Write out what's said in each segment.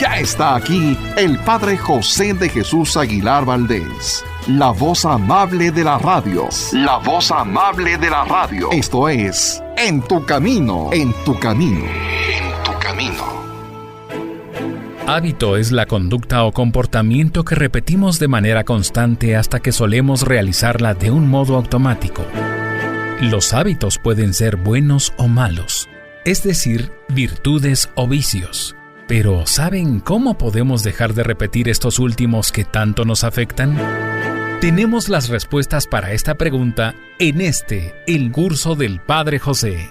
Ya está aquí el Padre José de Jesús Aguilar Valdés, la voz amable de la radio. La voz amable de la radio. Esto es En tu Camino, en tu Camino, en tu Camino. Hábito es la conducta o comportamiento que repetimos de manera constante hasta que solemos realizarla de un modo automático. Los hábitos pueden ser buenos o malos, es decir, virtudes o vicios. Pero ¿saben cómo podemos dejar de repetir estos últimos que tanto nos afectan? Tenemos las respuestas para esta pregunta en el curso del Padre José.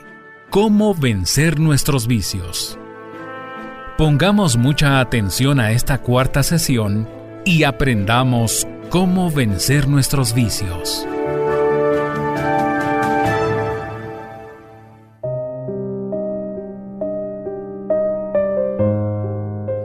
¿Cómo vencer nuestros vicios? Pongamos mucha atención a esta cuarta sesión y aprendamos cómo vencer nuestros vicios.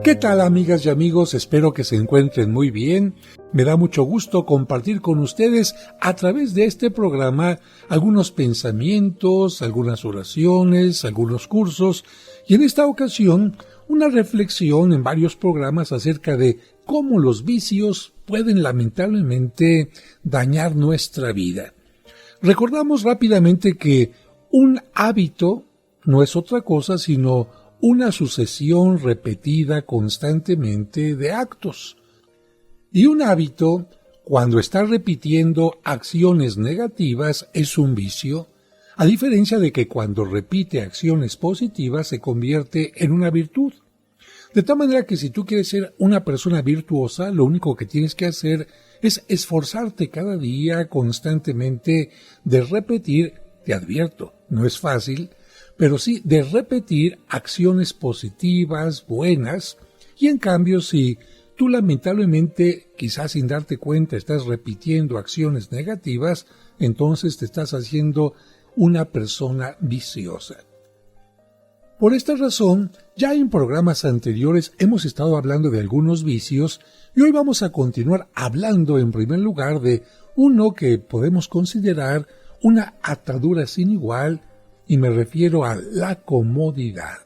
¿Qué tal, amigas y amigos? Espero que se encuentren muy bien. Me da mucho gusto compartir con ustedes a través de este programa algunos pensamientos, algunas oraciones, algunos cursos y en esta ocasión una reflexión en varios programas acerca de cómo los vicios pueden lamentablemente dañar nuestra vida. Recordamos rápidamente que un hábito no es otra cosa sino una sucesión repetida constantemente de actos. Y un hábito, cuando está repitiendo acciones negativas, es un vicio, a diferencia de que cuando repite acciones positivas se convierte en una virtud. De tal manera que si tú quieres ser una persona virtuosa, lo único que tienes que hacer es esforzarte cada día constantemente de repetir, te advierto, no es fácil, pero sí de repetir acciones positivas, buenas, y en cambio si tú lamentablemente, quizás sin darte cuenta, estás repitiendo acciones negativas, entonces te estás haciendo una persona viciosa. Por esta razón, ya en programas anteriores hemos estado hablando de algunos vicios y hoy vamos a continuar hablando en primer lugar de uno que podemos considerar una atadura sin igual, y me refiero a la comodidad.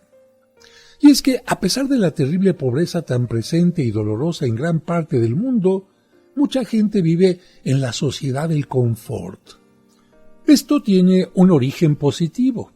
Y es que, a pesar de la terrible pobreza tan presente y dolorosa en gran parte del mundo, mucha gente vive en la sociedad del confort. Esto tiene un origen positivo.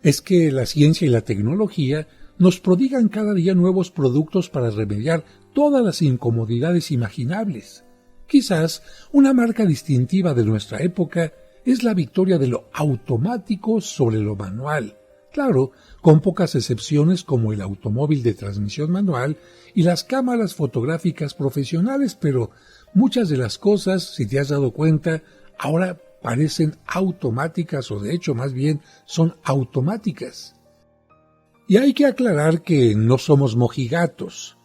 Es que la ciencia y la tecnología nos prodigan cada día nuevos productos para remediar todas las incomodidades imaginables. Quizás una marca distintiva de nuestra época es la victoria de lo automático sobre lo manual. Claro, con pocas excepciones como el automóvil de transmisión manual y las cámaras fotográficas profesionales, pero muchas de las cosas, si te has dado cuenta, ahora parecen automáticas o de hecho más bien son automáticas. Y hay que aclarar que no somos mojigatos,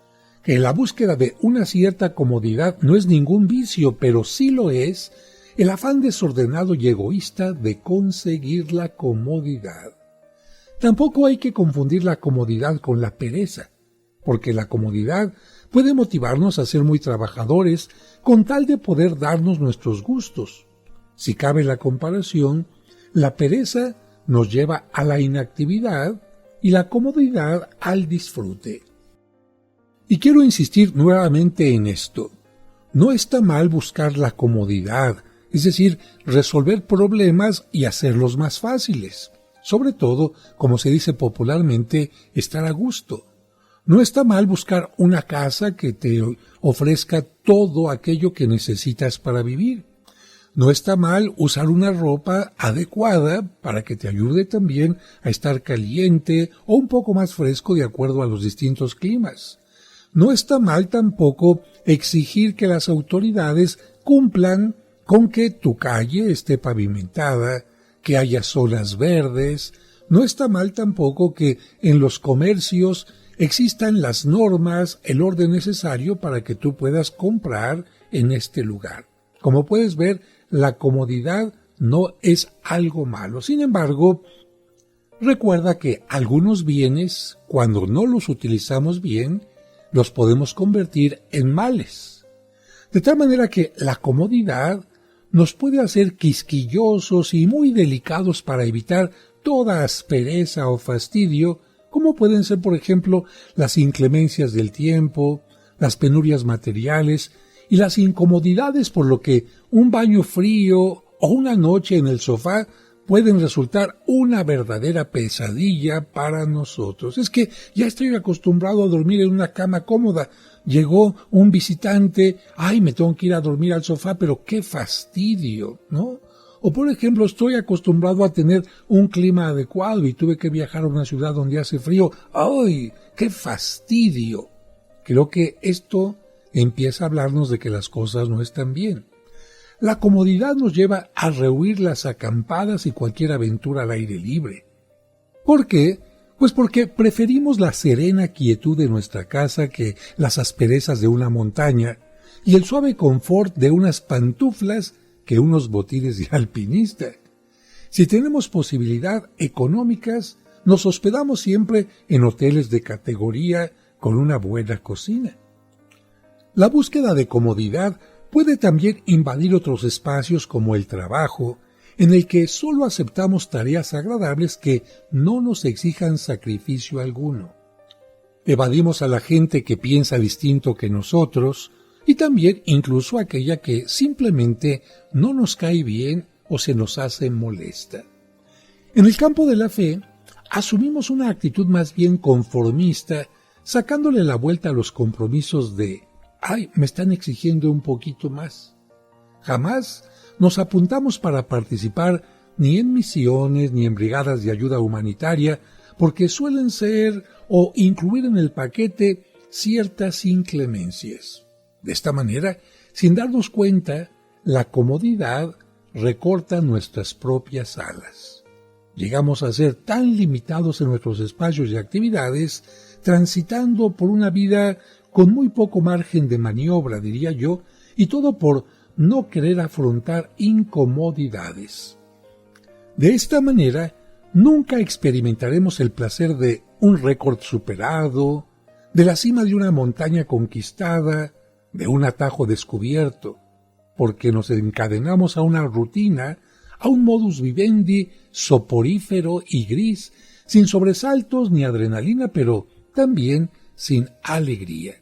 que la búsqueda de una cierta comodidad no es ningún vicio, pero sí lo es el afán desordenado y egoísta de conseguir la comodidad. Tampoco hay que confundir la comodidad con la pereza, porque la comodidad puede motivarnos a ser muy trabajadores con tal de poder darnos nuestros gustos. Si cabe la comparación, la pereza nos lleva a la inactividad y la comodidad al disfrute. Y quiero insistir nuevamente en esto. No está mal buscar la comodidad, es decir, resolver problemas y hacerlos más fáciles. Sobre todo, como se dice popularmente, estar a gusto. No está mal buscar una casa que te ofrezca todo aquello que necesitas para vivir. No está mal usar una ropa adecuada para que te ayude también a estar caliente o un poco más fresco de acuerdo a los distintos climas. No está mal tampoco exigir que las autoridades cumplan con que tu calle esté pavimentada, que haya zonas verdes. No está mal tampoco que en los comercios existan las normas, el orden necesario para que tú puedas comprar en este lugar. Como puedes ver, la comodidad no es algo malo. Sin embargo, recuerda que algunos bienes, cuando no los utilizamos bien, los podemos convertir en males. De tal manera que la comodidad nos puede hacer quisquillosos y muy delicados para evitar toda aspereza o fastidio como pueden ser, por ejemplo, las inclemencias del tiempo, las penurias materiales y las incomodidades, por lo que un baño frío o una noche en el sofá pueden resultar una verdadera pesadilla para nosotros. Es que ya estoy acostumbrado a dormir en una cama cómoda. Llegó un visitante, ay, me tengo que ir a dormir al sofá, pero qué fastidio, ¿no? O por ejemplo, estoy acostumbrado a tener un clima adecuado y tuve que viajar a una ciudad donde hace frío. ¡Ay, qué fastidio! Creo que esto empieza a hablarnos de que las cosas no están bien. La comodidad nos lleva a rehuir las acampadas y cualquier aventura al aire libre. ¿Por qué? Pues porque preferimos la serena quietud de nuestra casa que las asperezas de una montaña y el suave confort de unas pantuflas que unos botines de alpinista. Si tenemos posibilidad económicas, nos hospedamos siempre en hoteles de categoría con una buena cocina. La búsqueda de comodidad puede también invadir otros espacios como el trabajo, en el que solo aceptamos tareas agradables que no nos exijan sacrificio alguno. Evadimos a la gente que piensa distinto que nosotros y también incluso aquella que simplemente no nos cae bien o se nos hace molesta. En el campo de la fe, asumimos una actitud más bien conformista, sacándole la vuelta a los compromisos de ¡ay, me están exigiendo un poquito más! Jamás nos apuntamos para participar ni en misiones ni en brigadas de ayuda humanitaria porque suelen ser o incluir en el paquete ciertas inclemencias. De esta manera, sin darnos cuenta, la comodidad recorta nuestras propias alas. Llegamos a ser tan limitados en nuestros espacios y actividades, transitando por una vida con muy poco margen de maniobra, diría yo, y todo por no querer afrontar incomodidades. De esta manera, nunca experimentaremos el placer de un récord superado, de la cima de una montaña conquistada, de un atajo descubierto, porque nos encadenamos a una rutina, a un modus vivendi soporífero y gris, sin sobresaltos ni adrenalina, pero también sin alegría.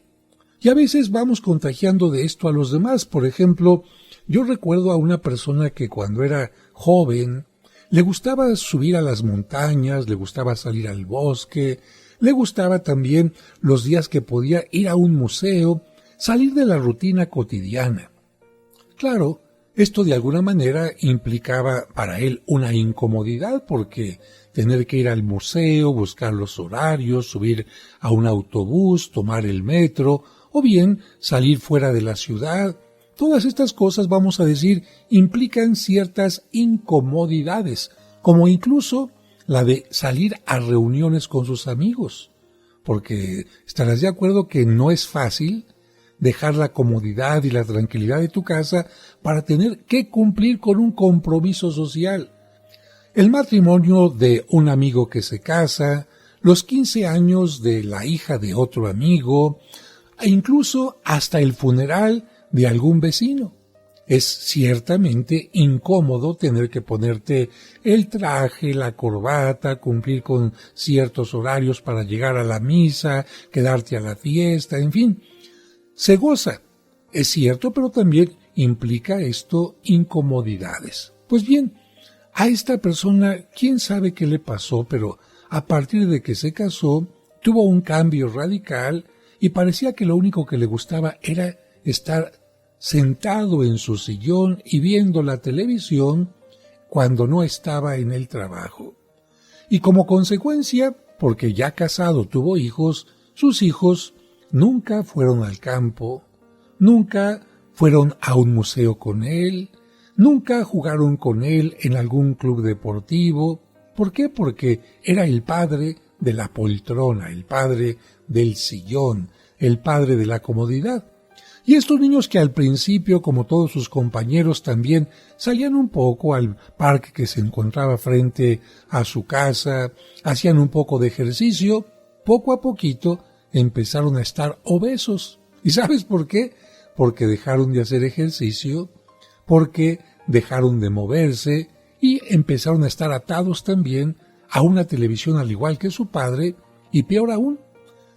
Y a veces vamos contagiando de esto a los demás. Por ejemplo, yo recuerdo a una persona que cuando era joven le gustaba subir a las montañas, le gustaba salir al bosque, le gustaba también los días que podía ir a un museo, salir de la rutina cotidiana. Claro, esto de alguna manera implicaba para él una incomodidad porque tener que ir al museo, buscar los horarios, subir a un autobús, tomar el metro o bien salir fuera de la ciudad, todas estas cosas, vamos a decir, implican ciertas incomodidades, como incluso la de salir a reuniones con sus amigos, porque estarás de acuerdo que no es fácil dejar la comodidad y la tranquilidad de tu casa para tener que cumplir con un compromiso social. El matrimonio de un amigo que se casa, los 15 años de la hija de otro amigo, e incluso hasta el funeral de algún vecino. Es ciertamente incómodo tener que ponerte el traje, la corbata, cumplir con ciertos horarios para llegar a la misa, quedarte a la fiesta, en fin. Se goza, es cierto, pero también implica esto incomodidades. Pues bien, a esta persona, quién sabe qué le pasó, pero a partir de que se casó, tuvo un cambio radical y parecía que lo único que le gustaba era estar sentado en su sillón y viendo la televisión cuando no estaba en el trabajo. Y como consecuencia, porque ya casado tuvo hijos, sus hijos nunca fueron al campo, nunca fueron a un museo con él, nunca jugaron con él en algún club deportivo. ¿Por qué? Porque era el padre de la poltrona, el padre del sillón, el padre de la comodidad. Y estos niños que al principio, como todos sus compañeros, también salían un poco al parque que se encontraba frente a su casa, hacían un poco de ejercicio, poco a poquito empezaron a estar obesos. ¿Y sabes por qué? Porque dejaron de hacer ejercicio, porque dejaron de moverse y empezaron a estar atados también a una televisión al igual que su padre Y peor aún,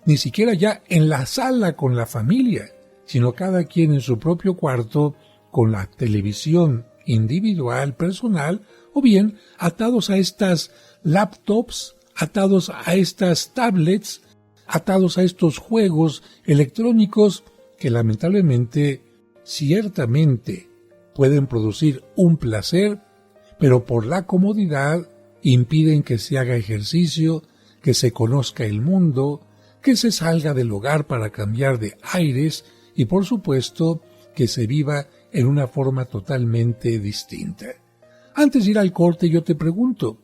ni siquiera ya en la sala con la familia, sino cada quien en su propio cuarto con la televisión individual, personal, o bien atados a estas laptops, atados a estas tablets, atados a estos juegos electrónicos que lamentablemente, ciertamente, pueden producir un placer, pero por la comodidad impiden que se haga ejercicio, que se conozca el mundo, que se salga del hogar para cambiar de aires y, por supuesto, que se viva en una forma totalmente distinta. Antes de ir al corte, yo te pregunto,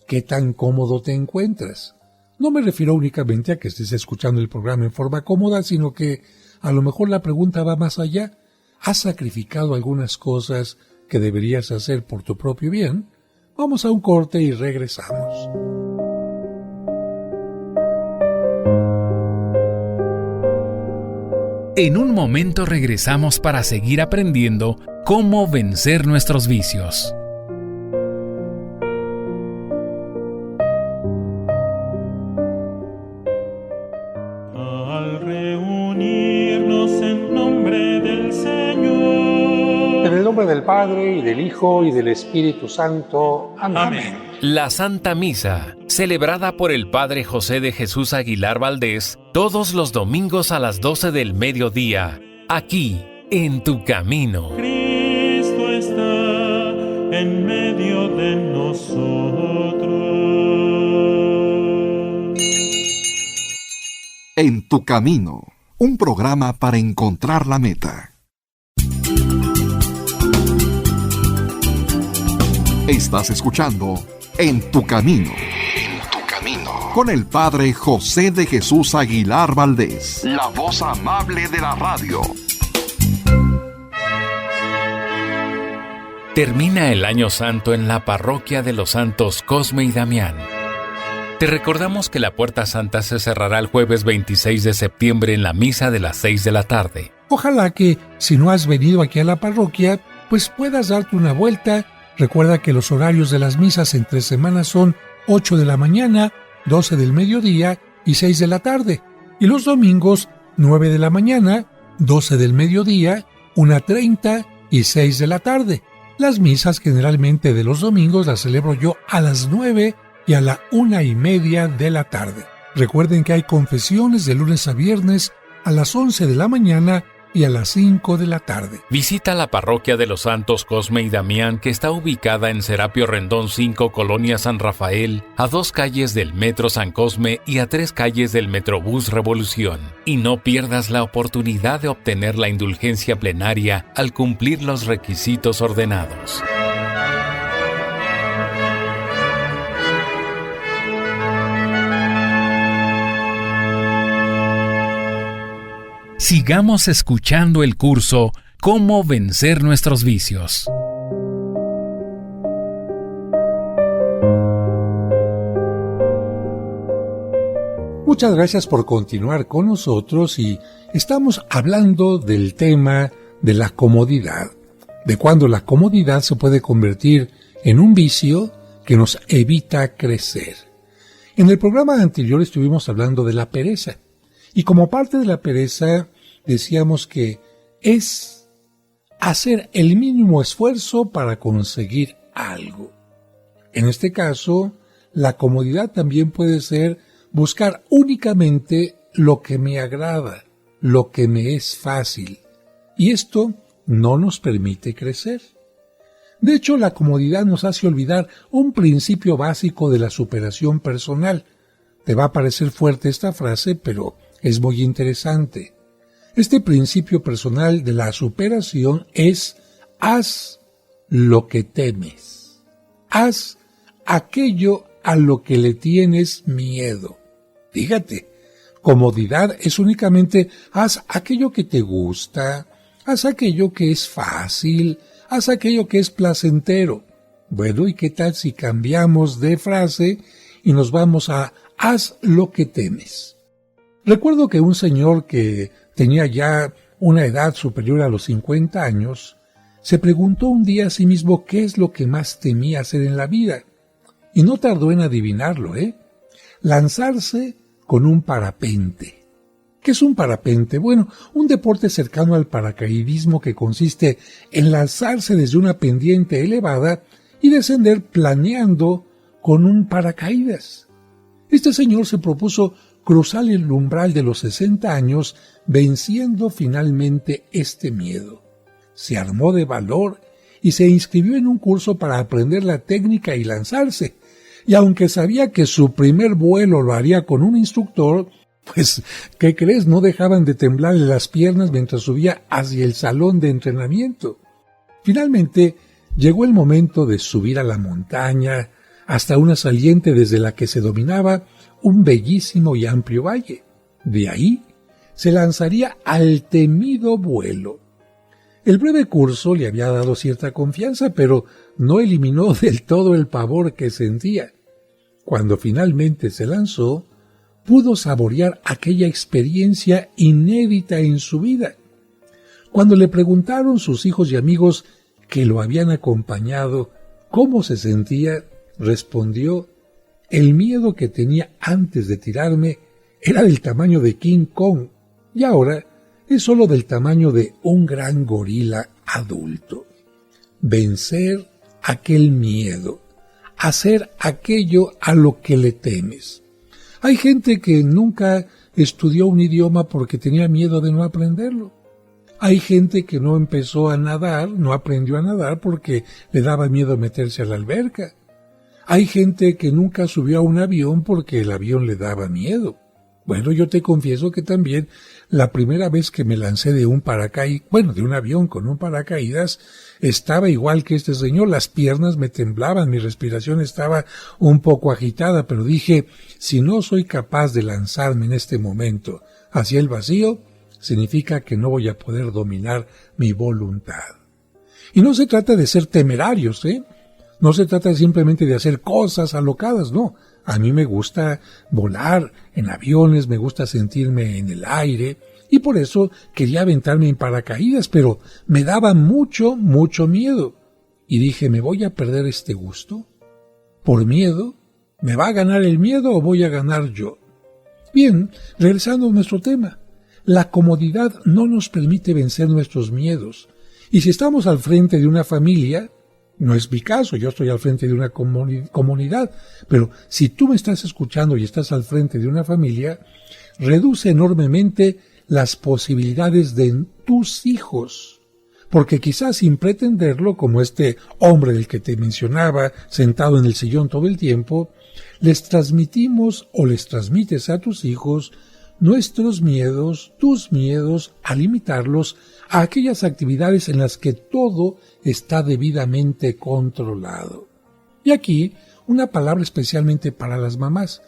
¿qué tan cómodo te encuentras? No me refiero únicamente a que estés escuchando el programa en forma cómoda, sino que a lo mejor la pregunta va más allá. ¿Has sacrificado algunas cosas que deberías hacer por tu propio bien? Vamos a un corte y regresamos. En un momento regresamos para seguir aprendiendo cómo vencer nuestros vicios. Al reunirnos en nombre del Señor. En el nombre del Padre, y del Hijo, y del Espíritu Santo. Amén. Amén. La Santa Misa, celebrada por el Padre José de Jesús Aguilar Valdés, todos los domingos a las 12 del mediodía, aquí, en Tu Camino. Cristo está en medio de nosotros. En Tu Camino, un programa para encontrar la meta. Estás escuchando En Tu Camino. En Tu Camino. Con el Padre José de Jesús Aguilar Valdés, la voz amable de la radio. Termina el Año Santo en la parroquia de los santos Cosme y Damián. Te recordamos que la Puerta Santa se cerrará el jueves 26 de septiembre en la misa de las 6 de la tarde. Ojalá que, si no has venido aquí a la parroquia, pues puedas darte una vuelta. Recuerda que los horarios de las misas entre semanas son 8 de la mañana, 12 del mediodía y 6 de la tarde. Y los domingos, 9 de la mañana, 12 del mediodía, 1:30 y 6 de la tarde. Las misas generalmente de los domingos las celebro yo a las 9 y a la 1:30 de la tarde. Recuerden que hay confesiones de lunes a viernes a las 11 de la mañana y a las 5 de la tarde. Visita la parroquia de los santos Cosme y Damián, que está ubicada en Serapio Rendón 5, Colonia San Rafael, a 2 calles del Metro San Cosme y a 3 calles del Metrobús Revolución. Y no pierdas la oportunidad de obtener la indulgencia plenaria al cumplir los requisitos ordenados. Sigamos escuchando el curso Cómo vencer nuestros vicios. Muchas gracias por continuar con nosotros y estamos hablando del tema de la comodidad, de cuando la comodidad se puede convertir en un vicio que nos evita crecer. En el programa anterior estuvimos hablando de la pereza. Y como parte de la pereza, decíamos que es hacer el mínimo esfuerzo para conseguir algo. En este caso, la comodidad también puede ser buscar únicamente lo que me agrada, lo que me es fácil. Y esto no nos permite crecer. De hecho, la comodidad nos hace olvidar un principio básico de la superación personal. Te va a parecer fuerte esta frase, pero es muy interesante. Este principio personal de la superación es: haz lo que temes. Haz aquello a lo que le tienes miedo. Fíjate, comodidad es únicamente haz aquello que te gusta, haz aquello que es fácil, haz aquello que es placentero. Bueno, ¿y qué tal si cambiamos de frase y nos vamos a haz lo que temes? Recuerdo que un señor que tenía ya una edad superior a los 50 años, se preguntó un día a sí mismo qué es lo que más temía hacer en la vida. Y no tardó en adivinarlo, Lanzarse con un parapente. ¿Qué es un parapente? Bueno, un deporte cercano al paracaidismo que consiste en lanzarse desde una pendiente elevada y descender planeando con un paracaídas. Este señor se propuso cruzar el umbral de los 60 años venciendo finalmente este miedo. Se armó de valor y se inscribió en un curso para aprender la técnica y lanzarse. Y aunque sabía que su primer vuelo lo haría con un instructor, pues, ¿qué crees? No dejaban de temblarle las piernas mientras subía hacia el salón de entrenamiento. Finalmente, llegó el momento de subir a la montaña, hasta una saliente desde la que se dominaba un bellísimo y amplio valle. De ahí se lanzaría al temido vuelo. El breve curso le había dado cierta confianza, pero no eliminó del todo el pavor que sentía. Cuando finalmente se lanzó, pudo saborear aquella experiencia inédita en su vida. Cuando le preguntaron sus hijos y amigos que lo habían acompañado cómo se sentía, respondió: el miedo que tenía antes de tirarme era del tamaño de King Kong y ahora es solo del tamaño de un gran gorila adulto. Vencer aquel miedo, hacer aquello a lo que le temes. Hay gente que nunca estudió un idioma porque tenía miedo de no aprenderlo. Hay gente que no empezó a nadar, no aprendió a nadar porque le daba miedo meterse a la alberca. Hay gente que nunca subió a un avión porque el avión le daba miedo. Bueno, yo te confieso que también la primera vez que me lancé de un de un avión con un paracaídas, estaba igual que este señor, las piernas me temblaban, mi respiración estaba un poco agitada, pero dije, si no soy capaz de lanzarme en este momento hacia el vacío, significa que no voy a poder dominar mi voluntad. Y no se trata de ser temerarios, No se trata simplemente de hacer cosas alocadas, no. A mí me gusta volar en aviones, me gusta sentirme en el aire, y por eso quería aventarme en paracaídas, pero me daba mucho miedo. Y dije, ¿me voy a perder este gusto? ¿Por miedo? ¿Me va a ganar el miedo o voy a ganar yo? Bien, regresando a nuestro tema. La comodidad no nos permite vencer nuestros miedos. Y si estamos al frente de una familia, no es mi caso, yo estoy al frente de una comunidad, pero si tú me estás escuchando y estás al frente de una familia, reduce enormemente las posibilidades de tus hijos. Porque quizás sin pretenderlo, como este hombre del que te mencionaba, sentado en el sillón todo el tiempo, les transmitimos o les transmites a tus hijos nuestros miedos, tus miedos, a limitarlos a aquellas actividades en las que todo está debidamente controlado. Y aquí, una palabra especialmente para las mamás.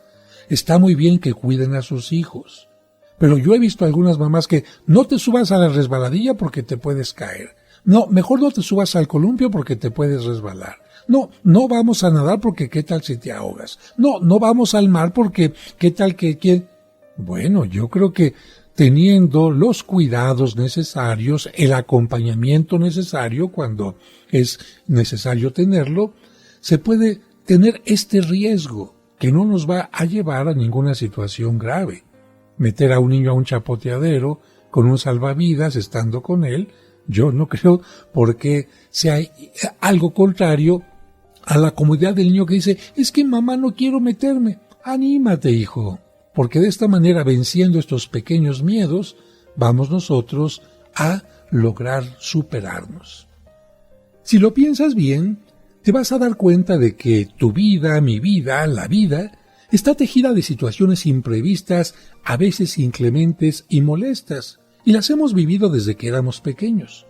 Está muy bien que cuiden a sus hijos, pero yo he visto algunas mamás que no te subas a la resbaladilla porque te puedes caer. No, mejor no te subas al columpio porque te puedes resbalar. No vamos a nadar porque qué tal si te ahogas. No vamos al mar porque qué tal que... Bueno, yo creo que teniendo los cuidados necesarios, el acompañamiento necesario cuando es necesario tenerlo, se puede tener este riesgo que no nos va a llevar a ninguna situación grave. Meter a un niño a un chapoteadero con un salvavidas estando con él, yo no creo porque sea algo contrario a la comodidad del niño que dice, es que mamá no quiero meterme. Anímate, hijo. Porque de esta manera, venciendo estos pequeños miedos, vamos nosotros a lograr superarnos. Si lo piensas bien, te vas a dar cuenta de que tu vida, mi vida, la vida, está tejida de situaciones imprevistas, a veces inclementes y molestas, y las hemos vivido desde que éramos pequeños.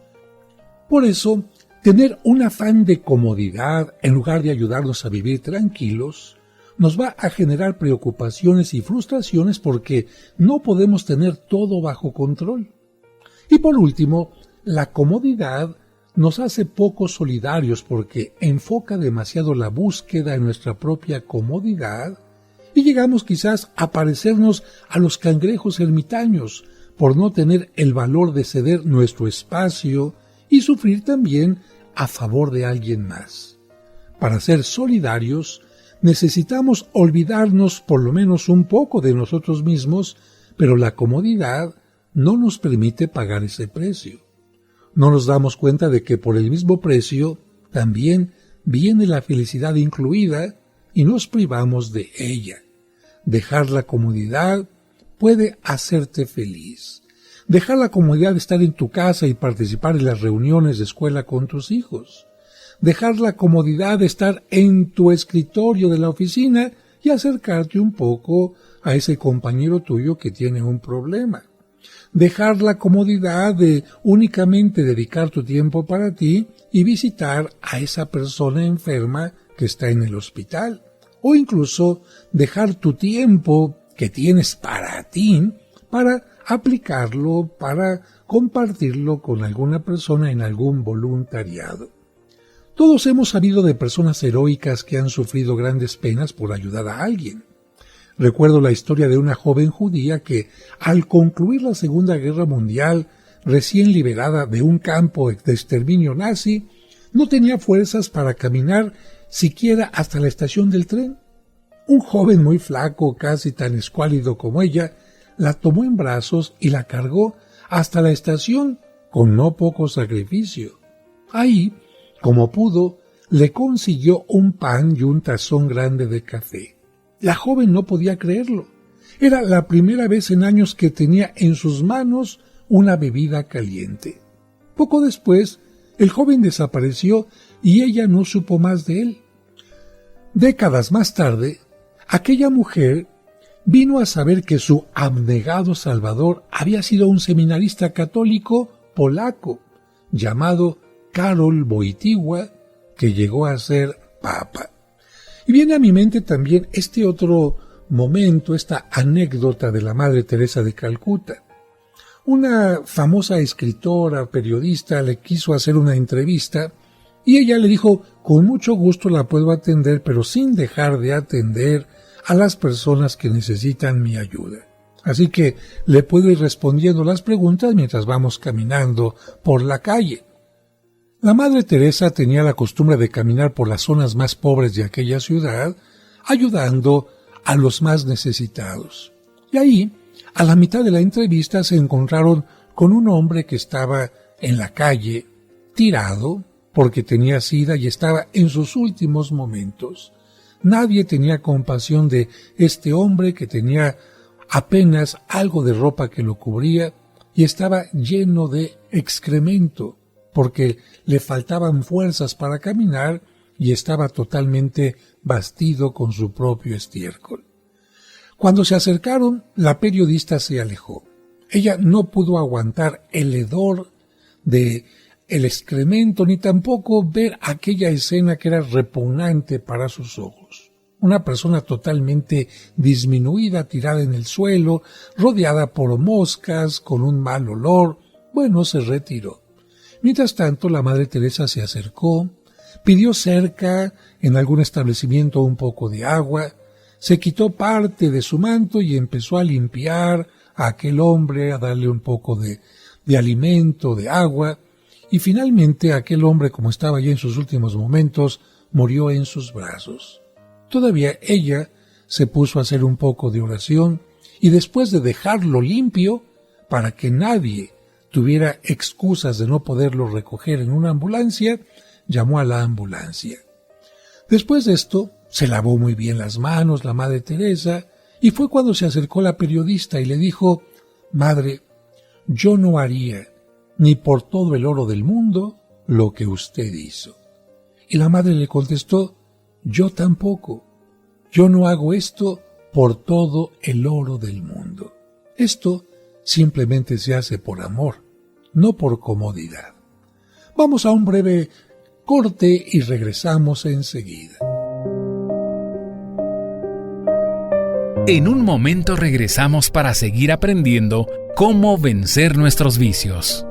Por eso, tener un afán de comodidad, en lugar de ayudarnos a vivir tranquilos, nos va a generar preocupaciones y frustraciones porque no podemos tener todo bajo control. Y por último, la comodidad nos hace poco solidarios porque enfoca demasiado la búsqueda en nuestra propia comodidad y llegamos quizás a parecernos a los cangrejos ermitaños por no tener el valor de ceder nuestro espacio y sufrir también a favor de alguien más. Para ser solidarios, necesitamos olvidarnos por lo menos un poco de nosotros mismos, pero la comodidad no nos permite pagar ese precio. No nos damos cuenta de que por el mismo precio también viene la felicidad incluida y nos privamos de ella. Dejar la comodidad puede hacerte feliz. Dejar la comodidad de estar en tu casa y participar en las reuniones de escuela con tus hijos. Dejar la comodidad de estar en tu escritorio de la oficina y acercarte un poco a ese compañero tuyo que tiene un problema. Dejar la comodidad de únicamente dedicar tu tiempo para ti y visitar a esa persona enferma que está en el hospital. O incluso dejar tu tiempo que tienes para ti para aplicarlo, para compartirlo con alguna persona en algún voluntariado. Todos hemos sabido de personas heroicas que han sufrido grandes penas por ayudar a alguien. Recuerdo la historia de una joven judía que, al concluir la Segunda Guerra Mundial, recién liberada de un campo de exterminio nazi, no tenía fuerzas para caminar siquiera hasta la estación del tren. Un joven muy flaco, casi tan escuálido como ella, la tomó en brazos y la cargó hasta la estación con no poco sacrificio. Ahí, como pudo, le consiguió un pan y un tazón grande de café. La joven no podía creerlo. Era la primera vez en años que tenía en sus manos una bebida caliente. Poco después, el joven desapareció y ella no supo más de él. Décadas más tarde, aquella mujer vino a saber que su abnegado salvador había sido un seminarista católico polaco llamado Karol Wojtyła, que llegó a ser papa. Y viene a mi mente también este otro momento, esta anécdota de la Madre Teresa de Calcuta. Una famosa escritora, periodista, le quiso hacer una entrevista y ella le dijo, con mucho gusto la puedo atender, pero sin dejar de atender a las personas que necesitan mi ayuda. Así que le puedo ir respondiendo las preguntas mientras vamos caminando por la calle. La Madre Teresa tenía la costumbre de caminar por las zonas más pobres de aquella ciudad, ayudando a los más necesitados. Y ahí, a la mitad de la entrevista, se encontraron con un hombre que estaba en la calle, tirado, porque tenía sida y estaba en sus últimos momentos. Nadie tenía compasión de este hombre que tenía apenas algo de ropa que lo cubría y estaba lleno de excremento, porque le faltaban fuerzas para caminar y estaba totalmente bastido con su propio estiércol. Cuando se acercaron, la periodista se alejó. Ella no pudo aguantar el hedor de el excremento, ni tampoco ver aquella escena que era repugnante para sus ojos. Una persona totalmente disminuida, tirada en el suelo, rodeada por moscas, con un mal olor. Bueno, se retiró. Mientras tanto, la Madre Teresa se acercó, pidió cerca, en algún establecimiento, un poco de agua, se quitó parte de su manto y empezó a limpiar a aquel hombre, a darle un poco de alimento, de agua, y finalmente aquel hombre, como estaba ya en sus últimos momentos, murió en sus brazos. Todavía ella se puso a hacer un poco de oración y después de dejarlo limpio, para que nadie tuviera excusas de no poderlo recoger en una ambulancia, llamó a la ambulancia. Después de esto, se lavó muy bien las manos la Madre Teresa y fue cuando se acercó la periodista y le dijo: «Madre, yo no haría ni por todo el oro del mundo lo que usted hizo». Y la madre le contestó: «Yo tampoco. Yo no hago esto por todo el oro del mundo. Esto simplemente se hace por amor, no por comodidad». Vamos a un breve corte y regresamos enseguida. En un momento regresamos para seguir aprendiendo cómo vencer nuestros vicios.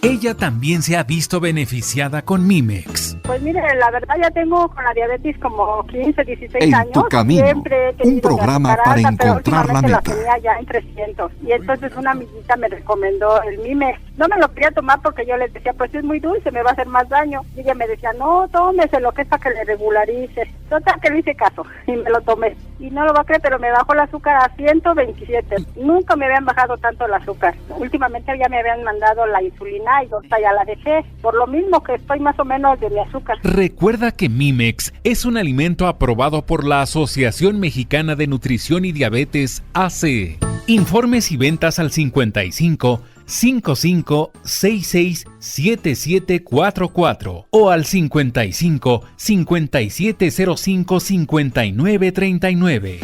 Ella también se ha visto beneficiada con Mimex. Pues mire, la verdad ya tengo con la diabetes como 15, 16 En años. tu camino, Siempre he tenido un programa azúcar para alta, pero encontrar la últimamente meta. tenía ya en 300. Y entonces una amiguita me recomendó el Mimex. No me lo quería tomar porque yo le decía, pues es muy dulce, me va a hacer más daño. Y ella me decía, no, tómese lo que es para que le regularice. Total que le hice caso y me lo tomé. Y no lo va a creer, pero me bajó el azúcar a 127. Nunca me habían bajado tanto el azúcar. Últimamente ya me habían mandado la insulina y ya la dejé. Por lo mismo que estoy más o menos de mi azúcar. Recuerda que Mimex es un alimento aprobado por la Asociación Mexicana de Nutrición y Diabetes AC. Informes y ventas al 55 55 66 7744 o al 55 5705 5939.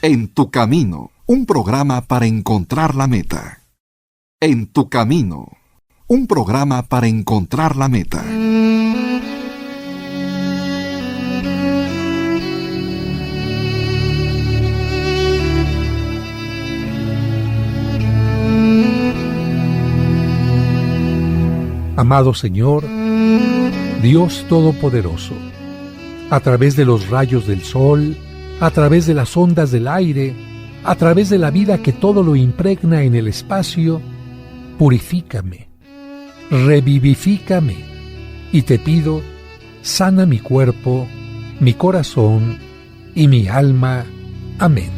En tu camino, un programa para encontrar la meta. En tu camino, un programa para encontrar la meta. Amado Señor, Dios Todopoderoso, a través de los rayos del sol, a través de las ondas del aire, a través de la vida que todo lo impregna en el espacio, purifícame, revivifícame, y te pido, sana mi cuerpo, mi corazón y mi alma. Amén.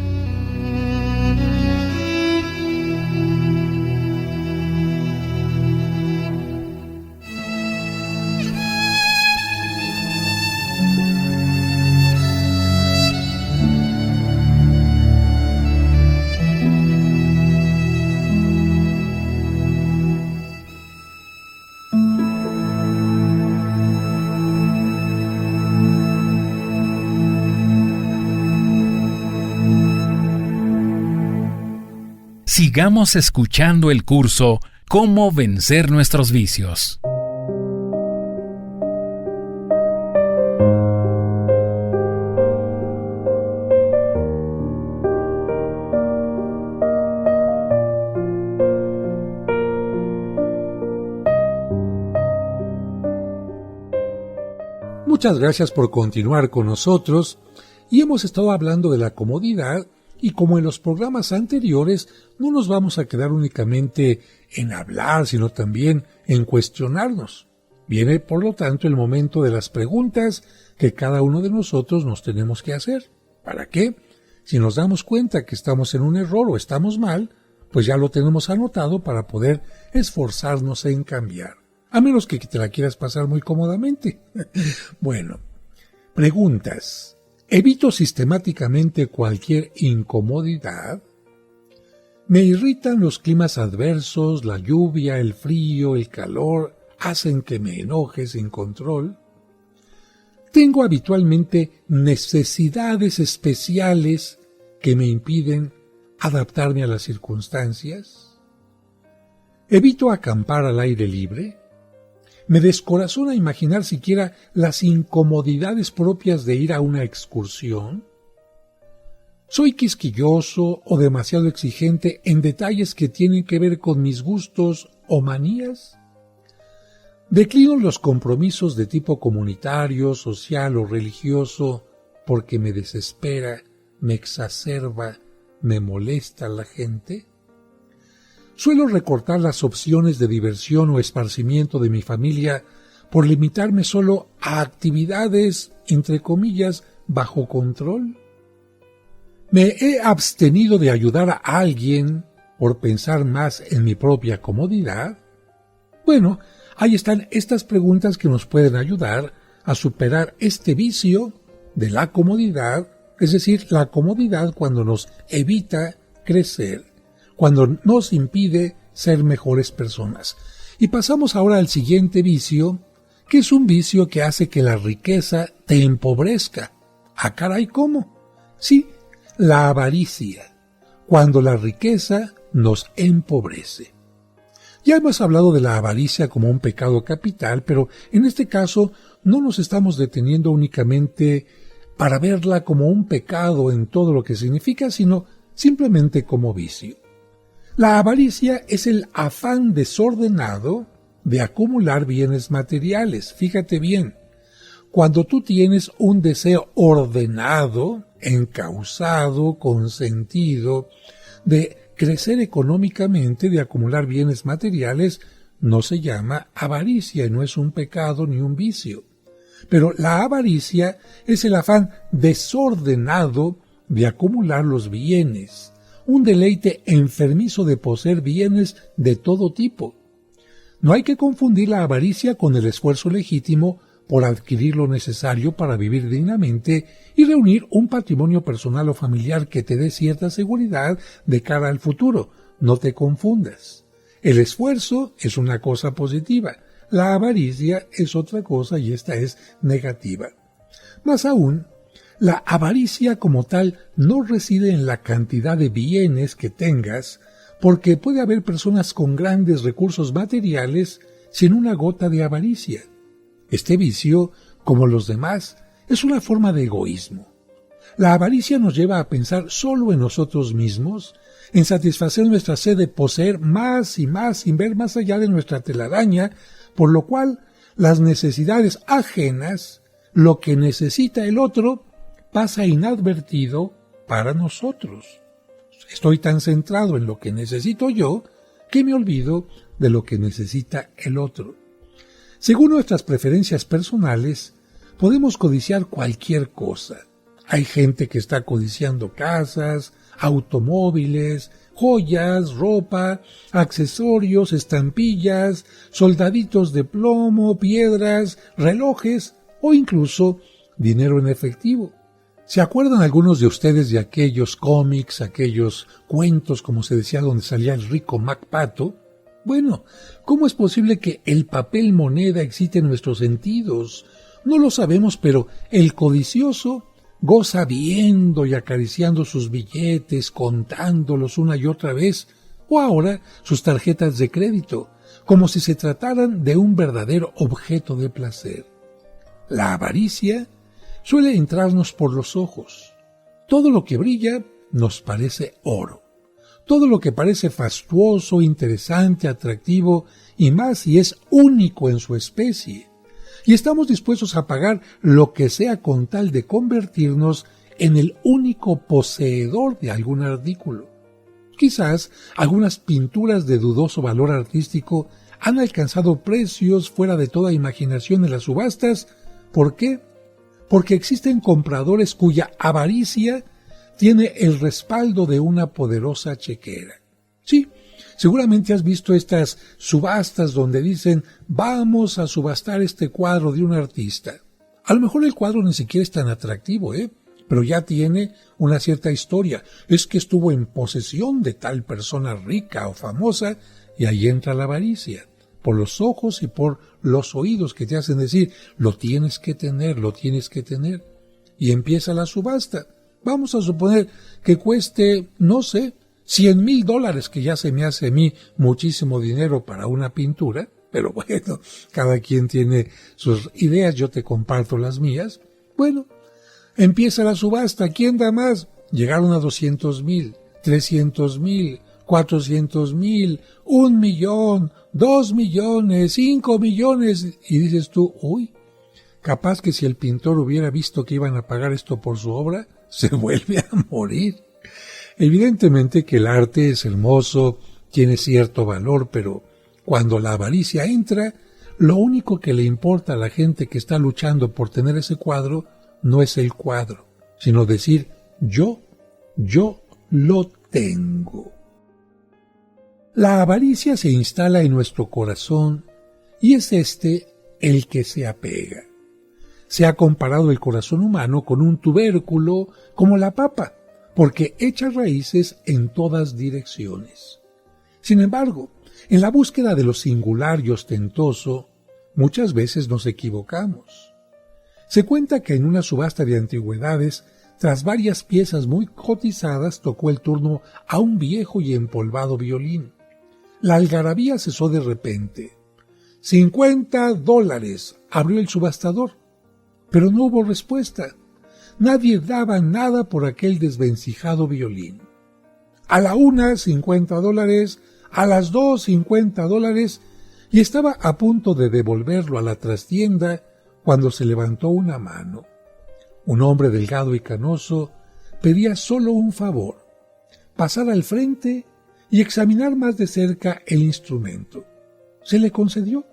Sigamos escuchando el curso Cómo vencer nuestros vicios. Muchas gracias por continuar con nosotros y hemos estado hablando de la comodidad. Y como en los programas anteriores, no nos vamos a quedar únicamente en hablar, sino también en cuestionarnos. Viene, por lo tanto, el momento de las preguntas que cada uno de nosotros nos tenemos que hacer. ¿Para qué? Si nos damos cuenta que estamos en un error o estamos mal, pues ya lo tenemos anotado para poder esforzarnos en cambiar. A menos que te la quieras pasar muy cómodamente. Bueno, preguntas. ¿Evito sistemáticamente cualquier incomodidad? ¿Me irritan los climas adversos, la lluvia, el frío, el calor? ¿Hacen que me enoje sin control? ¿Tengo habitualmente necesidades especiales que me impiden adaptarme a las circunstancias? ¿Evito acampar al aire libre? Me descorazona imaginar siquiera las incomodidades propias de ir a una excursión. ¿Soy quisquilloso o demasiado exigente en detalles que tienen que ver con mis gustos o manías? ¿Declino los compromisos de tipo comunitario, social o religioso porque me desespera, me exacerba, me molesta la gente? Suelo recortar las opciones de diversión o esparcimiento de mi familia por limitarme solo a actividades, entre comillas, bajo control. ¿Me he abstenido de ayudar a alguien por pensar más en mi propia comodidad? Bueno, ahí están estas preguntas que nos pueden ayudar a superar este vicio de la comodidad, es decir, la comodidad cuando nos evita crecer, cuando nos impide ser mejores personas. Y pasamos ahora al siguiente vicio, que es un vicio que hace que la riqueza te empobrezca. ¡Ah, caray! ¿Cómo? Sí, la avaricia, cuando la riqueza nos empobrece. Ya hemos hablado de la avaricia como un pecado capital, pero en este caso no nos estamos deteniendo únicamente para verla como un pecado en todo lo que significa, sino simplemente como vicio. La avaricia es el afán desordenado de acumular bienes materiales. Fíjate bien, cuando tú tienes un deseo ordenado, encauzado, consentido, de crecer económicamente, de acumular bienes materiales, no se llama avaricia, no es un pecado ni un vicio. Pero la avaricia es el afán desordenado de acumular los bienes, un deleite enfermizo de poseer bienes de todo tipo. No hay que confundir la avaricia con el esfuerzo legítimo por adquirir lo necesario para vivir dignamente y reunir un patrimonio personal o familiar que te dé cierta seguridad de cara al futuro. No te confundas. El esfuerzo es una cosa positiva, la avaricia es otra cosa y esta es negativa. Más aún, la avaricia como tal no reside en la cantidad de bienes que tengas, porque puede haber personas con grandes recursos materiales sin una gota de avaricia. Este vicio, como los demás, es una forma de egoísmo. La avaricia nos lleva a pensar solo en nosotros mismos, en satisfacer nuestra sed de poseer más y más sin ver más allá de nuestra telaraña, por lo cual las necesidades ajenas, lo que necesita el otro, pasa inadvertido para nosotros. Estoy tan centrado en lo que necesito yo que me olvido de lo que necesita el otro. Según nuestras preferencias personales, podemos codiciar cualquier cosa. Hay gente que está codiciando casas, automóviles, joyas, ropa, accesorios, estampillas, soldaditos de plomo, piedras, relojes o incluso dinero en efectivo. ¿Se acuerdan algunos de ustedes de aquellos cómics, aquellos cuentos, como se decía, donde salía el rico MacPato? Bueno, ¿cómo es posible que el papel moneda existe en nuestros sentidos? No lo sabemos, pero el codicioso goza viendo y acariciando sus billetes, contándolos una y otra vez, o ahora sus tarjetas de crédito, como si se trataran de un verdadero objeto de placer. La avaricia suele entrarnos por los ojos. Todo lo que brilla nos parece oro. Todo lo que parece fastuoso, interesante, atractivo y más si es único en su especie. Y estamos dispuestos a pagar lo que sea con tal de convertirnos en el único poseedor de algún artículo. Quizás algunas pinturas de dudoso valor artístico han alcanzado precios fuera de toda imaginación en las subastas. ¿Por qué? Porque existen compradores cuya avaricia tiene el respaldo de una poderosa chequera. Sí, seguramente has visto estas subastas donde dicen vamos a subastar este cuadro de un artista. A lo mejor el cuadro ni siquiera es tan atractivo, pero ya tiene una cierta historia. Es que estuvo en posesión de tal persona rica o famosa y ahí entra la avaricia. Por los ojos y por los oídos que te hacen decir, lo tienes que tener, lo tienes que tener. Y empieza la subasta. Vamos a suponer que cueste, no sé, $100,000, que ya se me hace a mí muchísimo dinero para una pintura, pero bueno, cada quien tiene sus ideas, yo te comparto las mías. Bueno, empieza la subasta, ¿quién da más? Llegaron a 200,000, 300,000, 400,000, 1,000,000, 2 millones, 5 millones, y dices tú, uy, capaz que si el pintor hubiera visto que iban a pagar esto por su obra, se vuelve a morir. Evidentemente que el arte es hermoso, tiene cierto valor, pero cuando la avaricia entra, lo único que le importa a la gente que está luchando por tener ese cuadro no es el cuadro, sino decir, yo lo tengo. La avaricia se instala en nuestro corazón y es el que se apega. Se ha comparado el corazón humano con un tubérculo como la papa, porque echa raíces en todas direcciones. Sin embargo, en la búsqueda de lo singular y ostentoso, muchas veces nos equivocamos. Se cuenta que en una subasta de antigüedades, tras varias piezas muy cotizadas, tocó el turno a un viejo y empolvado violín. La algarabía cesó de repente. $50, abrió el subastador. Pero no hubo respuesta. Nadie daba nada por aquel desvencijado violín. A la una, $50, a las dos, $50, y estaba a punto de devolverlo a la trastienda cuando se levantó una mano. Un hombre delgado y canoso pedía solo un favor: pasar al frente y examinar más de cerca el instrumento. Se le concedió.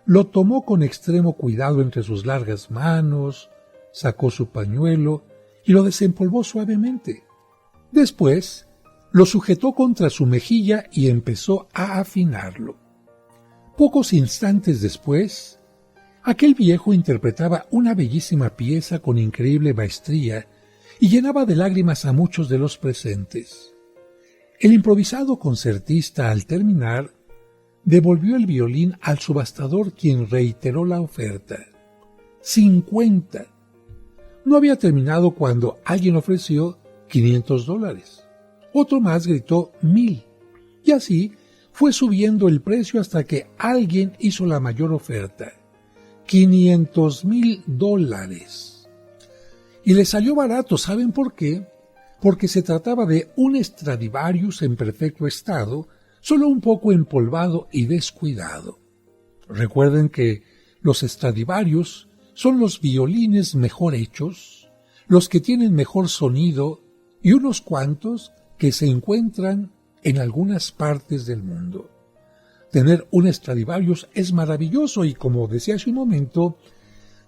Lo tomó con extremo cuidado entre sus largas manos, sacó su pañuelo y lo desempolvó suavemente. Después, lo sujetó contra su mejilla y empezó a afinarlo. Pocos instantes después, aquel viejo interpretaba una bellísima pieza con increíble maestría y llenaba de lágrimas a muchos de los presentes. El improvisado concertista, al terminar, devolvió el violín al subastador, quien reiteró la oferta. 50. No había terminado cuando alguien ofreció $500. Otro más gritó 1,000. Y así fue subiendo el precio hasta que alguien hizo la mayor oferta: $500,000. Y le salió barato. ¿Saben por qué? Porque se trataba de un Stradivarius en perfecto estado, solo un poco empolvado y descuidado. Recuerden que los Stradivarius son los violines mejor hechos, los que tienen mejor sonido y unos cuantos que se encuentran en algunas partes del mundo. Tener un Stradivarius es maravilloso y, como decía hace un momento,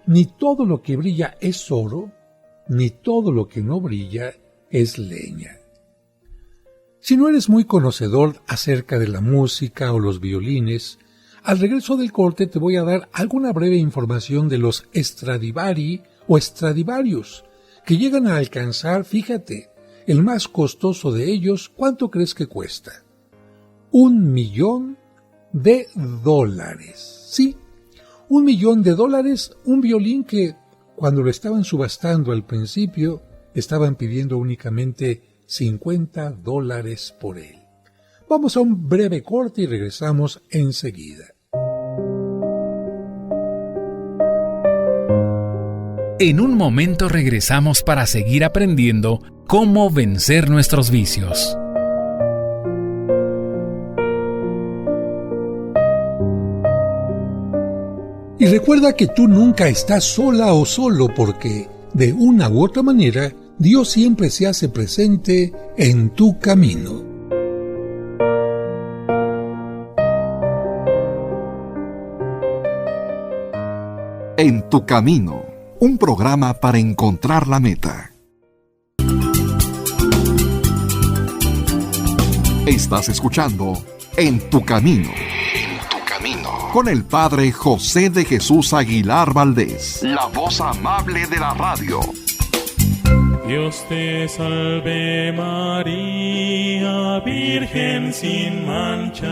ni todo lo que brilla es oro, ni todo lo que no brilla es leña. Si no eres muy conocedor acerca de la música o los violines, al regreso del corte te voy a dar alguna breve información de los Stradivari o Stradivarius, que llegan a alcanzar, fíjate, el más costoso de ellos. ¿Cuánto crees que cuesta? $1,000,000. Sí, $1,000,000, un violín que, cuando lo estaban subastando al principio, estaban pidiendo únicamente $50 por él. Vamos a un breve corte y regresamos enseguida. En un momento regresamos para seguir aprendiendo cómo vencer nuestros vicios. Y recuerda que tú nunca estás sola o solo, porque de una u otra manera Dios siempre se hace presente en tu camino. En tu camino, un programa para encontrar la meta. Estás escuchando En tu camino. En tu camino. Con el Padre José de Jesús Aguilar Valdés, la voz amable de la radio. Dios te salve María, Virgen sin mancha.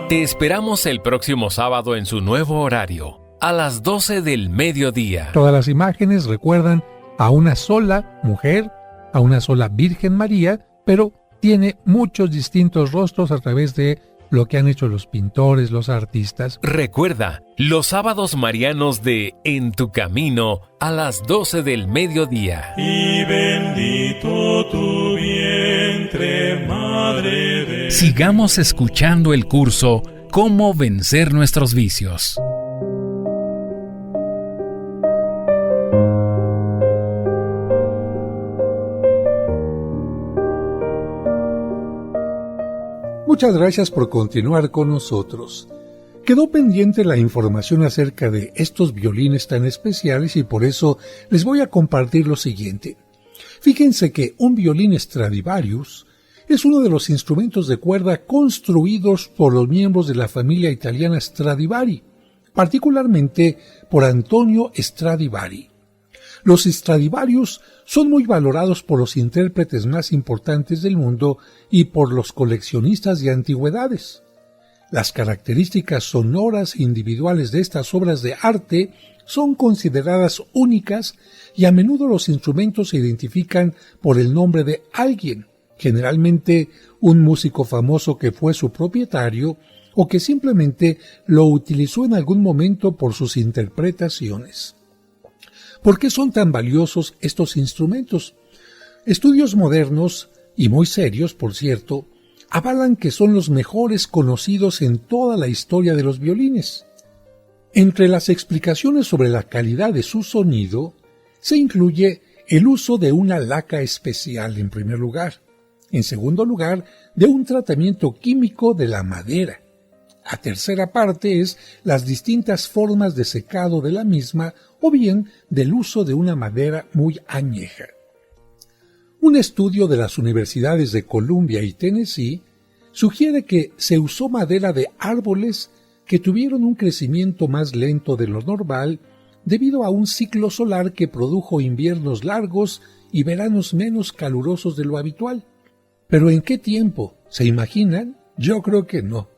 Te esperamos el próximo sábado en su nuevo horario, a las 12 del mediodía. Todas las imágenes recuerdan a una sola mujer, a una sola Virgen María, pero tiene muchos distintos rostros a través de lo que han hecho los pintores, los artistas. Recuerda, los sábados marianos de En tu camino a las 12 del mediodía. Y bendito tu vientre, Madre de... Sigamos escuchando el curso Cómo vencer nuestros vicios. Muchas gracias por continuar con nosotros. Quedó pendiente la información acerca de estos violines tan especiales y por eso les voy a compartir lo siguiente. Fíjense que un violín Stradivarius es uno de los instrumentos de cuerda construidos por los miembros de la familia italiana Stradivari, particularmente por Antonio Stradivari. Los Stradivarius son muy valorados por los intérpretes más importantes del mundo y por los coleccionistas de antigüedades. Las características sonoras e individuales de estas obras de arte son consideradas únicas y a menudo los instrumentos se identifican por el nombre de alguien, generalmente un músico famoso que fue su propietario o que simplemente lo utilizó en algún momento por sus interpretaciones. ¿Por qué son tan valiosos estos instrumentos? Estudios modernos, y muy serios por cierto, avalan que son los mejores conocidos en toda la historia de los violines. Entre las explicaciones sobre la calidad de su sonido, se incluye el uso de una laca especial en primer lugar. En segundo lugar, de un tratamiento químico de la madera. A tercera parte es las distintas formas de secado de la misma o bien del uso de una madera muy añeja. Un estudio de las universidades de Columbia y Tennessee sugiere que se usó madera de árboles que tuvieron un crecimiento más lento de lo normal debido a un ciclo solar que produjo inviernos largos y veranos menos calurosos de lo habitual. ¿Pero en qué tiempo? ¿Se imaginan? Yo creo que no.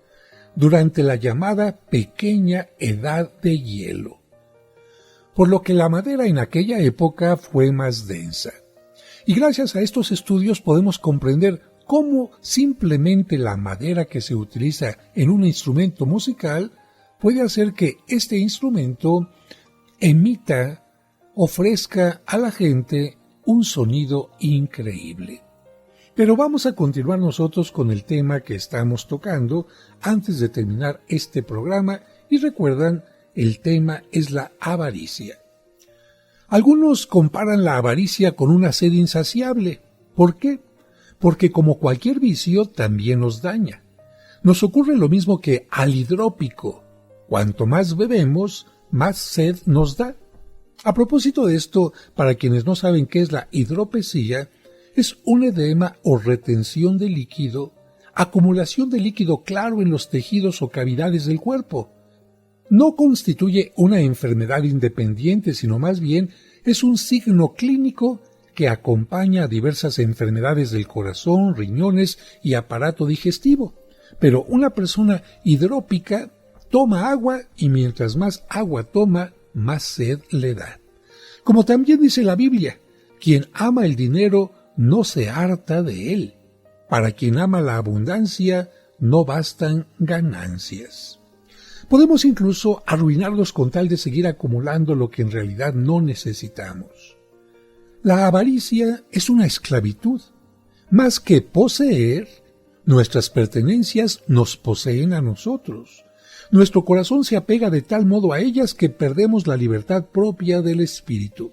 Durante la llamada pequeña edad de hielo. Por lo que la madera en aquella época fue más densa. Y gracias a estos estudios podemos comprender cómo simplemente la madera que se utiliza en un instrumento musical puede hacer que este instrumento ofrezca a la gente un sonido increíble. Pero vamos a continuar nosotros con el tema que estamos tocando antes de terminar este programa y recuerdan, el tema es la avaricia. Algunos comparan la avaricia con una sed insaciable. ¿Por qué? Porque como cualquier vicio también nos daña. Nos ocurre lo mismo que al hidrópico. Cuanto más bebemos, más sed nos da. A propósito de esto, para quienes no saben qué es la hidropesía, es un edema o retención de líquido, acumulación de líquido claro en los tejidos o cavidades del cuerpo. No constituye una enfermedad independiente, sino más bien es un signo clínico que acompaña a diversas enfermedades del corazón, riñones y aparato digestivo. Pero una persona hidrópica toma agua y mientras más agua toma, más sed le da. Como también dice la Biblia, quien ama el dinero no se harta de él. Para quien ama la abundancia, no bastan ganancias. Podemos incluso arruinarlos con tal de seguir acumulando lo que en realidad no necesitamos. La avaricia es una esclavitud. Más que poseer, nuestras pertenencias nos poseen a nosotros. Nuestro corazón se apega de tal modo a ellas que perdemos la libertad propia del espíritu.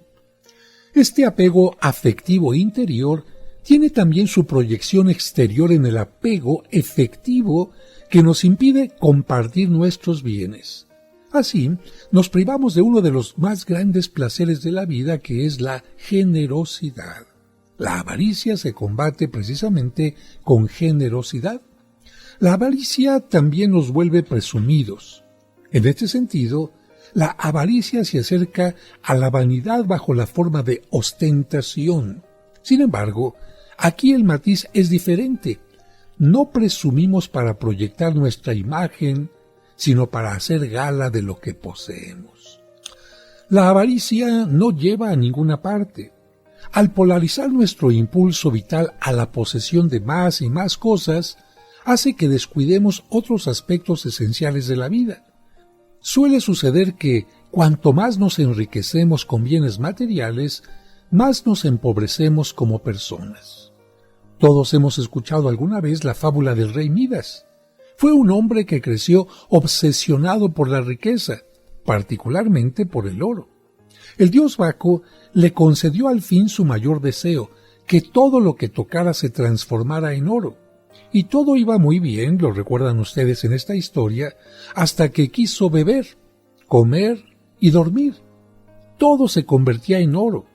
Este apego afectivo interior tiene también su proyección exterior en el apego efectivo que nos impide compartir nuestros bienes. Así, nos privamos de uno de los más grandes placeres de la vida, que es la generosidad. La avaricia se combate precisamente con generosidad. La avaricia también nos vuelve presumidos. En este sentido, la avaricia se acerca a la vanidad bajo la forma de ostentación. Sin embargo, aquí el matiz es diferente. No presumimos para proyectar nuestra imagen, sino para hacer gala de lo que poseemos. La avaricia no lleva a ninguna parte. Al polarizar nuestro impulso vital a la posesión de más y más cosas, hace que descuidemos otros aspectos esenciales de la vida. Suele suceder que, cuanto más nos enriquecemos con bienes materiales, más nos empobrecemos como personas. Todos hemos escuchado alguna vez la fábula del rey Midas. Fue un hombre que creció obsesionado por la riqueza, particularmente por el oro. El dios Baco le concedió al fin su mayor deseo, que todo lo que tocara se transformara en oro. Y todo iba muy bien, lo recuerdan ustedes en esta historia, hasta que quiso beber, comer y dormir. Todo se convertía en oro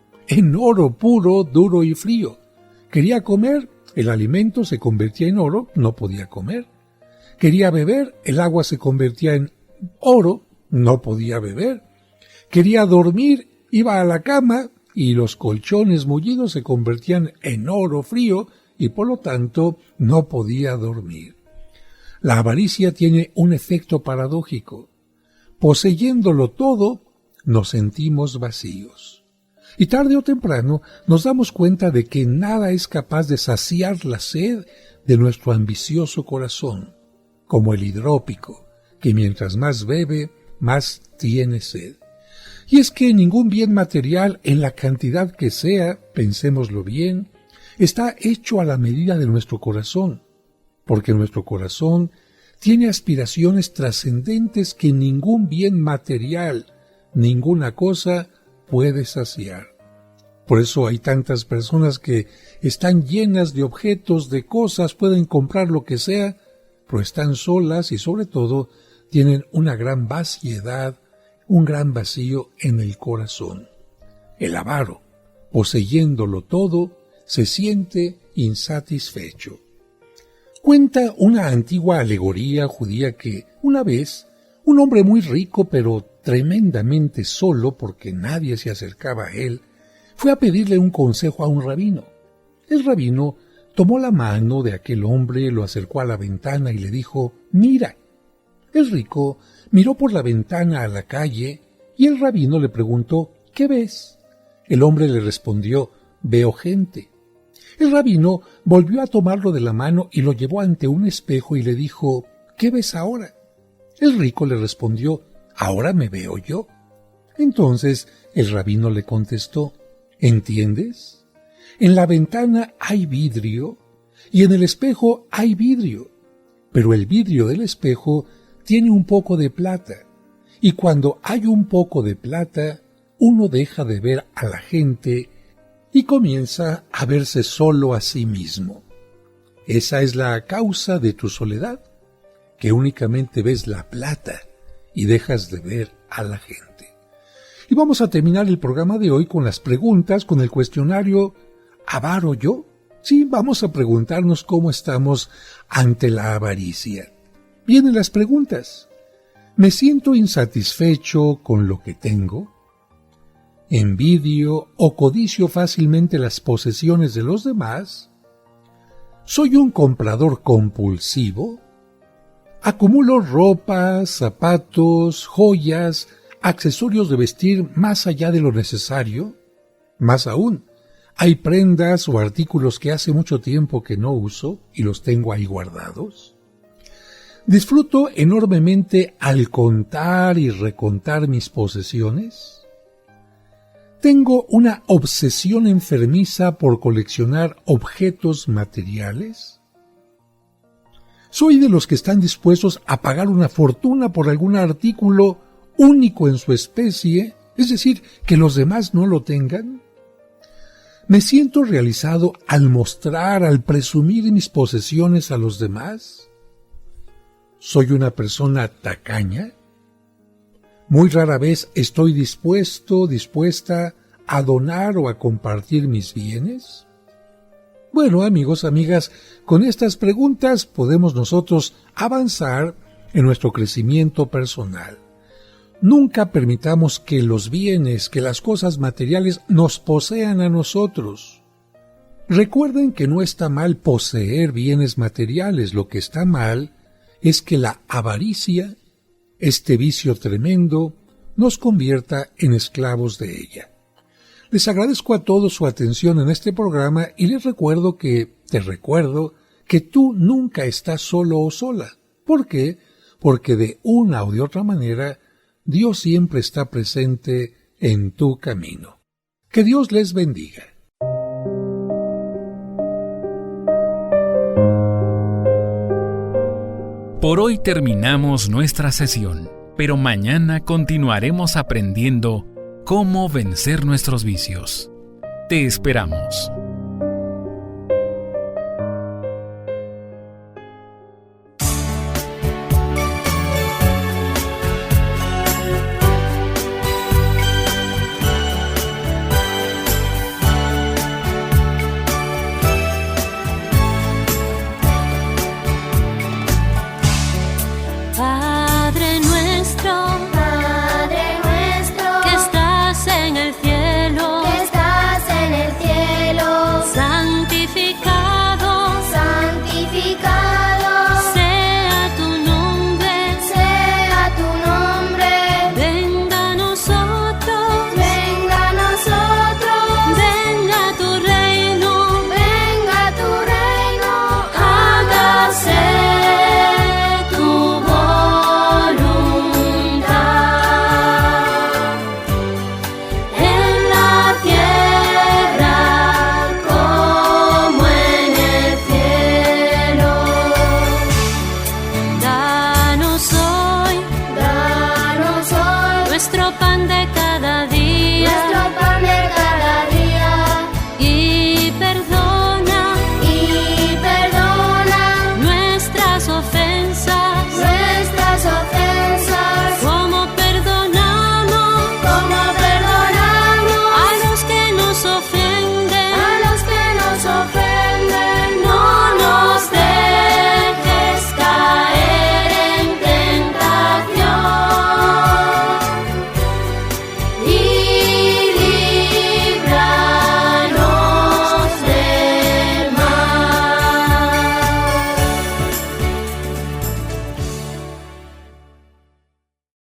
puro, duro y frío. Quería comer, el alimento se convertía en oro, no podía comer. Quería beber, el agua se convertía en oro, no podía beber. Quería dormir, iba a la cama y los colchones mullidos se convertían en oro frío y por lo tanto no podía dormir. La avaricia tiene un efecto paradójico. Poseyéndolo todo, nos sentimos vacíos. Y tarde o temprano nos damos cuenta de que nada es capaz de saciar la sed de nuestro ambicioso corazón, como el hidrópico, que mientras más bebe, más tiene sed. Y es que ningún bien material, en la cantidad que sea, pensémoslo bien, está hecho a la medida de nuestro corazón. porque nuestro corazón tiene aspiraciones trascendentes que ningún bien material, ninguna cosa puede saciar. Por eso hay tantas personas que están llenas de objetos, de cosas, pueden comprar lo que sea, pero están solas y sobre todo tienen una gran vaciedad, un gran vacío en el corazón. El avaro, poseyéndolo todo, se siente insatisfecho. Cuenta una antigua alegoría judía que, una vez, un hombre muy rico pero tremendamente solo porque nadie se acercaba a él, fue a pedirle un consejo a un rabino. El rabino tomó la mano de aquel hombre, lo acercó a la ventana y le dijo: «Mira». El rico miró por la ventana a la calle y el rabino le preguntó: «¿Qué ves?». El hombre le respondió: «Veo gente». El rabino volvió a tomarlo de la mano y lo llevó ante un espejo y le dijo: «¿Qué ves ahora?». El rico le respondió: «Ahora me veo yo». Entonces el rabino le contestó: «¿Entiendes? En la ventana hay vidrio y en el espejo hay vidrio, pero el vidrio del espejo tiene un poco de plata, y cuando hay un poco de plata, uno deja de ver a la gente y comienza a verse solo a sí mismo. Esa es la causa de tu soledad, que únicamente ves la plata y dejas de ver a la gente». Y vamos a terminar el programa de hoy con las preguntas, con el cuestionario ¿avaro yo? Sí, vamos a preguntarnos cómo estamos ante la avaricia. Vienen las preguntas. ¿Me siento insatisfecho con lo que tengo? ¿Envidio o codicio fácilmente las posesiones de los demás? ¿Soy un comprador compulsivo? ¿Acumulo ropa, zapatos, joyas, accesorios de vestir más allá de lo necesario? Más aún, ¿hay prendas o artículos que hace mucho tiempo que no uso y los tengo ahí guardados? ¿Disfruto enormemente al contar y recontar mis posesiones? ¿Tengo una obsesión enfermiza por coleccionar objetos materiales? ¿Soy de los que están dispuestos a pagar una fortuna por algún artículo único en su especie, es decir, que los demás no lo tengan? ¿Me siento realizado al mostrar, al presumir mis posesiones a los demás? ¿Soy una persona tacaña? Muy rara vez estoy dispuesta a donar o a compartir mis bienes. Bueno, amigos, amigas, con estas preguntas podemos nosotros avanzar en nuestro crecimiento personal. Nunca permitamos que los bienes, que las cosas materiales nos posean a nosotros. Recuerden que no está mal poseer bienes materiales, lo que está mal es que la avaricia, este vicio tremendo, nos convierta en esclavos de ella. Les agradezco a todos su atención en este programa y les recuerdo que tú nunca estás solo o sola. ¿Por qué? Porque de una o de otra manera, Dios siempre está presente en tu camino. Que Dios les bendiga. Por hoy terminamos nuestra sesión, pero mañana continuaremos aprendiendo cómo vencer nuestros vicios. Te esperamos.